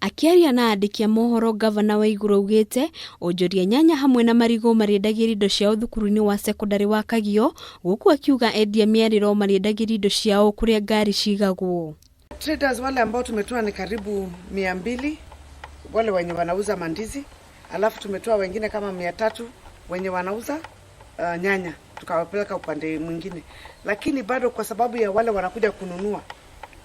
Akiaria na andiki a mohoro, gavana wa iguru augite onjoria nyanya hamwe na marigo mariendagira indo ciao thukuru-ini wa sekondari wa Kagio, guku akiuga endia mĩarĩro mariendagira indo ciao kuria ngari cigagwo. Traders wale ambao tumetoa ni karibu 200 wale wenye wanauza mandizi, alafu tumetoa wengine kama 300 wenye wanauza nyanya, tukawapeleka upande mwingine. Lakini bado kwa sababu ya wale wanakuja kununua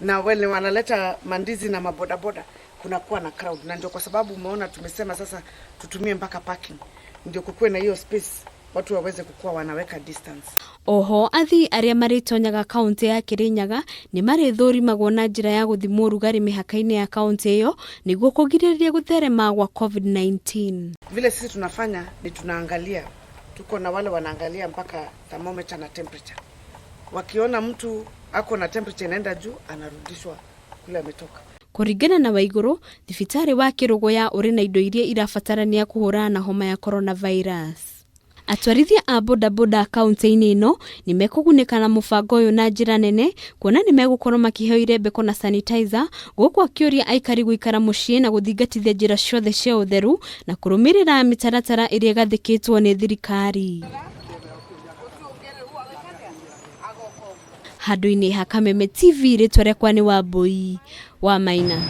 na wale wanaleta mandizi na mabodaboda, kunakuwa na crowd, na ndio kwa sababu umeona tumesema sasa tutumie mpaka parking, ndio kukuwe na hiyo space watu waweze kukua wanaweka distance. Oho athi aria maritonyaga kaunti ya Kirinyaga ni marithũrimagwo na njira ya guthimwo rugari mihaka-ini ya kaunti iyo niguo kugiriria gutherema gwa COVID-19. Vile sisi tunafanya ni tunaangalia, tuko na wale wanaangalia mpaka thermometer na temperature. Wakiona mtu ako na temperature inaenda juu, anarudishwa kule ametoka. Kuringana na Waiguru, thibitari wa Kirugoya uri na indo iria irabatarania kuhurana na homa ya coronavirus. Atwarithia a bodaboda kaunti-ini ino ni mekugunĩka na mũbango ũyũ na njĩra nene, kuona ni megũkorwo makĩheo irembeko na sanitizer, gũkũ akĩũria aikari gũikara mũciĩ na gũthingatithia njĩra ciothe cia ũtheru na kũrũmĩrĩra mĩtaratara ĩrĩa ĩgathĩkĩtwo nĩ thirikari. Handũ-inĩ ha Kameme TV, rĩtwa rĩakwa nĩ Wambui wa Maina.